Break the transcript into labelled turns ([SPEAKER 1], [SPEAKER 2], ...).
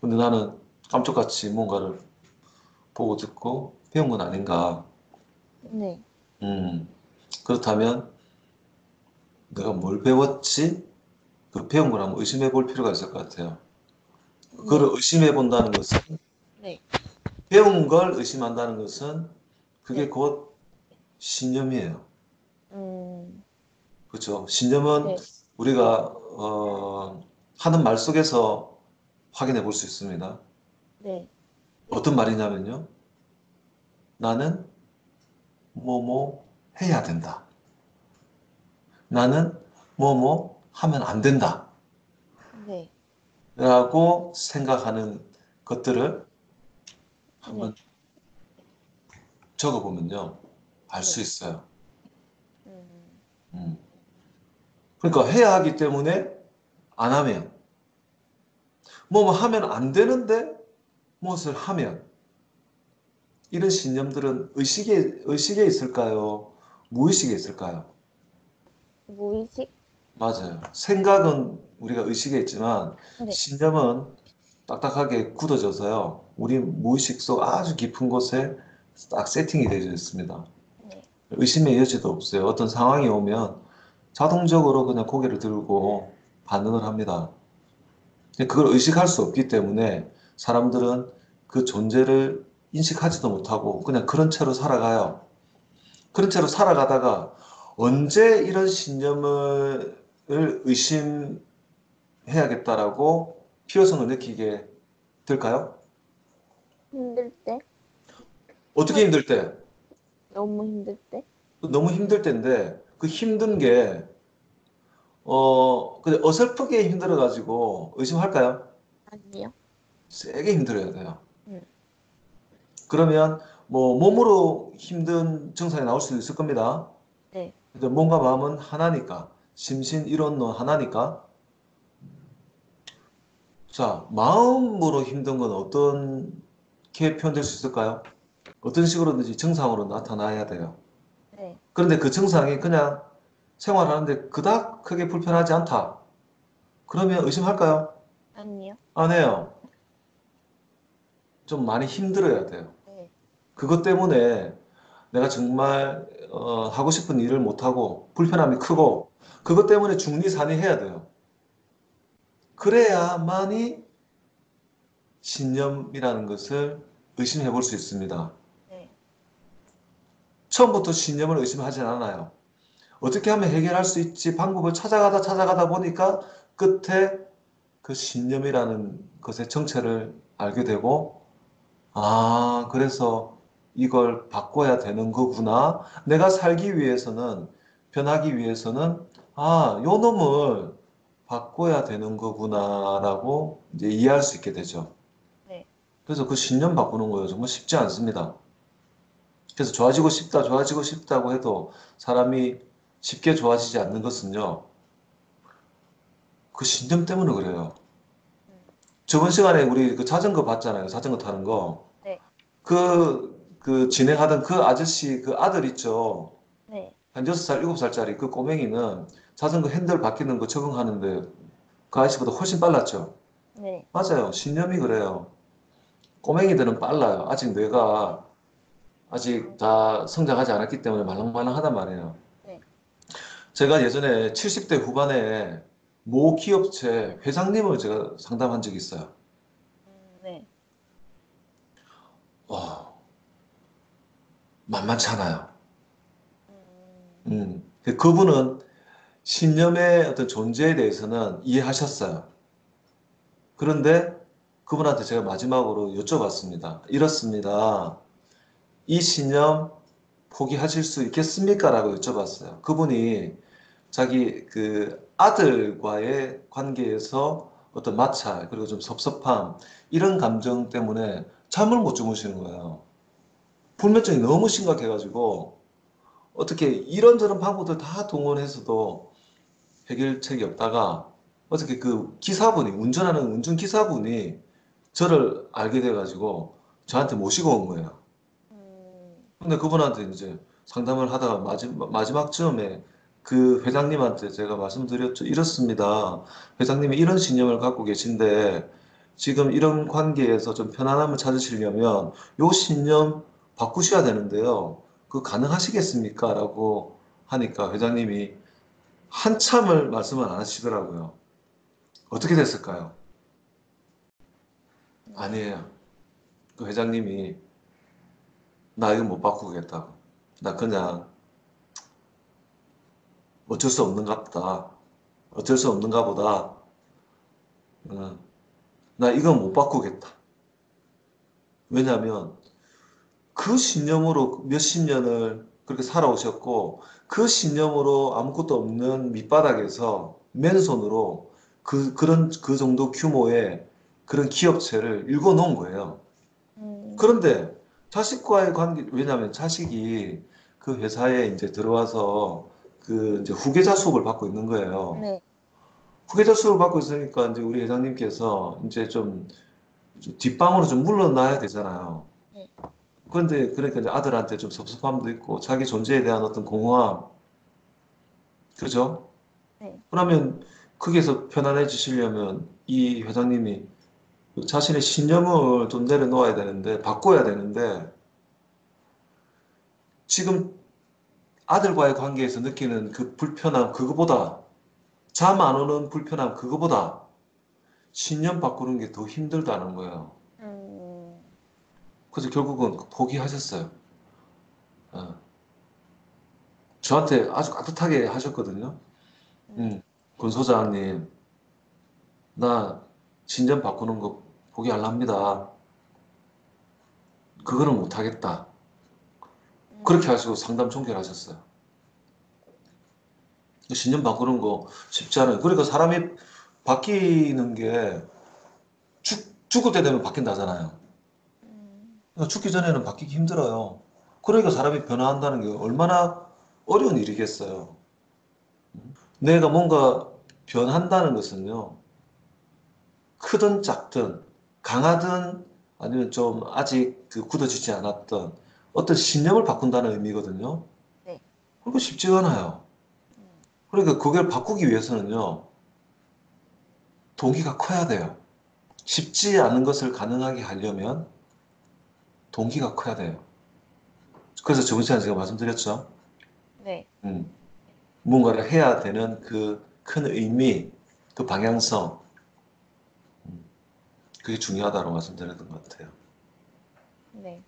[SPEAKER 1] 근데 나는 깜짝같이 뭔가를 보고 듣고 배운 건 아닌가.
[SPEAKER 2] 네.
[SPEAKER 1] 음, 그렇다면 내가 뭘 배웠지? 그 배운 걸 한번 의심해 볼 필요가 있을 것 같아요. 그걸
[SPEAKER 2] 네.
[SPEAKER 1] 의심해 본다는 것은,
[SPEAKER 2] 네.
[SPEAKER 1] 배운 걸 의심한다는 것은 그게
[SPEAKER 2] 네.
[SPEAKER 1] 곧 신념이에요.
[SPEAKER 2] 음,
[SPEAKER 1] 그렇죠? 신념은
[SPEAKER 2] 네.
[SPEAKER 1] 우리가 하는 말 속에서 확인해 볼 수 있습니다.
[SPEAKER 2] 네.
[SPEAKER 1] 어떤 말이냐면요. 나는 뭐뭐 해야 된다. 나는 뭐뭐 하면 안 된다.
[SPEAKER 2] 네.
[SPEAKER 1] 라고 생각하는 것들을
[SPEAKER 2] 네.
[SPEAKER 1] 한번 적어보면요. 알 수
[SPEAKER 2] 네.
[SPEAKER 1] 있어요.
[SPEAKER 2] 음,
[SPEAKER 1] 음. 그러니까 해야 하기 때문에 안 하면, 뭐 하면 안 되는데 무엇을 하면, 이런 신념들은 의식에 있을까요? 무의식에 있을까요?
[SPEAKER 2] 무의식?
[SPEAKER 1] 맞아요. 생각은 우리가 의식에 있지만
[SPEAKER 2] 네.
[SPEAKER 1] 신념은 딱딱하게 굳어져서요. 우리 무의식 속 아주 깊은 곳에 딱 세팅이 되어 있습니다.
[SPEAKER 2] 네.
[SPEAKER 1] 의심의 여지도 없어요. 어떤 상황이 오면 자동적으로 그냥 고개를 들고 반응을 합니다. 근데 그걸 의식할 수 없기 때문에 사람들은 그 존재를 인식하지도 못하고 그냥 그런 채로 살아가요. 그런 채로 살아가다가 언제 이런 신념을 의심해야겠다라고 필요성을 느끼게 될까요?
[SPEAKER 2] 힘들 때?
[SPEAKER 1] 어떻게
[SPEAKER 2] 참,
[SPEAKER 1] 힘들 때?
[SPEAKER 2] 너무 힘들 때?
[SPEAKER 1] 너무 힘들 때인데 그 힘든 게 근데 어설프게 힘들어가지고 의심할까요?
[SPEAKER 2] 아니요.
[SPEAKER 1] 세게 힘들어야 돼요.
[SPEAKER 2] 음,
[SPEAKER 1] 그러면 뭐 몸으로 힘든 증상이 나올 수도 있을 겁니다.
[SPEAKER 2] 네.
[SPEAKER 1] 근데 몸과 마음은 하나니까 심신이론론 하나니까 자 마음으로 힘든 건 어떻게 표현될 수 있을까요? 어떤 식으로든지 증상으로 나타나야 돼요.
[SPEAKER 2] 네.
[SPEAKER 1] 그런데 그 증상이 그냥 생활하는데 그닥 크게 불편하지 않다. 그러면 의심할까요?
[SPEAKER 2] 아니요.
[SPEAKER 1] 안 해요. 좀 많이 힘들어야 돼요.
[SPEAKER 2] 네.
[SPEAKER 1] 그것 때문에 내가 정말 하고 싶은 일을 못하고 불편함이 크고 그것 때문에 중리산이 해야 돼요. 그래야만이 신념이라는 것을 의심해 볼 수 있습니다.
[SPEAKER 2] 네.
[SPEAKER 1] 처음부터 신념을 의심하진 않아요. 어떻게 하면 해결할 수 있지 방법을 찾아가다 보니까 끝에 그 신념이라는 것의 정체를 알게 되고 아, 그래서 이걸 바꿔야 되는 거구나. 내가 살기 위해서는, 변하기 위해서는, 아, 요 놈을 바꿔야 되는 거구나라고 이제 이해할 수 있게 되죠.
[SPEAKER 2] 네.
[SPEAKER 1] 그래서 그 신념 바꾸는 거예요. 정말 쉽지 않습니다. 그래서 좋아지고 싶다, 좋아지고 싶다고 해도 사람이 쉽게 좋아지지 않는 것은요. 그 신념 때문에 그래요.
[SPEAKER 2] 음,
[SPEAKER 1] 저번 시간에 우리 그 자전거 봤잖아요. 자전거 타는 거.
[SPEAKER 2] 네.
[SPEAKER 1] 그 진행하던 그 아저씨, 그 아들 있죠.
[SPEAKER 2] 네.
[SPEAKER 1] 한 6살, 7살짜리 그 꼬맹이는 자전거 핸들 바뀌는 거 적응하는데 그 아저씨보다 훨씬 빨랐죠.
[SPEAKER 2] 네.
[SPEAKER 1] 맞아요. 신념이 그래요. 꼬맹이들은 빨라요. 아직 뇌가 아직 다 성장하지 않았기 때문에 말랑말랑하단 말이에요.
[SPEAKER 2] 네.
[SPEAKER 1] 제가 예전에 70대 후반에 모 기업체 회장님을 제가 상담한 적이 있어요.
[SPEAKER 2] 네.
[SPEAKER 1] 와, 만만치 않아요.
[SPEAKER 2] 음,
[SPEAKER 1] 그분은 신념의 어떤 존재에 대해서는 이해하셨어요. 그런데 그분한테 제가 마지막으로 여쭤봤습니다. 이렇습니다. 이 신념 포기하실 수 있겠습니까? 라고 여쭤봤어요. 그분이 자기 그 아들과의 관계에서 어떤 마찰, 그리고 좀 섭섭함, 이런 감정 때문에 잠을 못 주무시는 거예요. 불면증이 너무 심각해가지고 어떻게 이런저런 방법들 다 동원해서도 해결책이 없다가 어떻게 그 기사분이 운전하는 운전기사분이 저를 알게 돼가지고 저한테 모시고 온 거예요.
[SPEAKER 2] 음,
[SPEAKER 1] 근데 그분한테 이제 상담을 하다가 마지막쯤에 그 회장님한테 제가 말씀드렸죠. 이렇습니다. 회장님이 이런 신념을 갖고 계신데 지금 이런 관계에서 좀 편안함을 찾으시려면 요 신념 바꾸셔야 되는데요. 그 가능하시겠습니까? 라고 하니까 회장님이 한참을 말씀을 안 하시더라고요. 어떻게 됐을까요? 아니에요. 그 회장님이 나 이거 못 바꾸겠다고. 나 그냥 어쩔 수 없는가 보다. 어쩔 수 없는가 보다. 어, 나 이건 못 바꾸겠다. 왜냐하면 그 신념으로 몇십 년을 그렇게 살아오셨고 그 신념으로 아무것도 없는 밑바닥에서 맨손으로 그런 그 정도 규모의 그런 기업체를 일궈 놓은 거예요. 그런데 자식과의 관계, 왜냐하면 자식이 그 회사에 이제 들어와서 그 이제 후계자 수업을 받고 있는 거예요.
[SPEAKER 2] 네.
[SPEAKER 1] 후계자 수업을 받고 있으니까 이제 우리 회장님께서 이제 좀 뒷방으로 좀 물러나야 되잖아요.
[SPEAKER 2] 네.
[SPEAKER 1] 그런데 그러니까 이제 아들한테 좀 섭섭함도 있고 자기 존재에 대한 어떤 공허함, 그죠?
[SPEAKER 2] 네.
[SPEAKER 1] 그러면 거기에서 편안해지시려면 이 회장님이 자신의 신념을 좀 내려놓아야 되는데 바꿔야 되는데 지금 아들과의 관계에서 느끼는 그 불편함 그거보다 잠 안 오는 불편함 그거보다 신념 바꾸는 게 더 힘들다는 거예요.
[SPEAKER 2] 음,
[SPEAKER 1] 그래서 결국은 포기하셨어요. 어. 저한테 아주 깍듯하게 하셨거든요.
[SPEAKER 2] 네.
[SPEAKER 1] 권 소장님, 나 신념 바꾸는 거 포기할랍니다. 그거는 못하겠다. 그렇게
[SPEAKER 2] 음,
[SPEAKER 1] 하시고 상담 종결하셨어요. 신념 바꾸는 거 쉽지 않아요. 그러니까 사람이 바뀌는 게 죽을 때 되면 바뀐다잖아요.
[SPEAKER 2] 음,
[SPEAKER 1] 그러니까 죽기 전에는 바뀌기 힘들어요. 그러니까 사람이 변화한다는 게 얼마나 어려운 일이겠어요. 내가 뭔가 변한다는 것은요, 크든 작든, 강하든 아니면 좀 아직 그 굳어지지 않았던 어떤 신념을 바꾼다는 의미거든요.
[SPEAKER 2] 네.
[SPEAKER 1] 그거 쉽지가 않아요.
[SPEAKER 2] 음,
[SPEAKER 1] 그러니까 그걸 바꾸기 위해서는요, 동기가 커야 돼요. 쉽지 않은 것을 가능하게 하려면 동기가 커야 돼요. 그래서 저번 시간에 제가 말씀드렸죠.
[SPEAKER 2] 네.
[SPEAKER 1] 음, 무언가를 해야 되는 그 큰 의미, 그 방향성, 그게 중요하다고 말씀드렸던 것 같아요.
[SPEAKER 2] 네.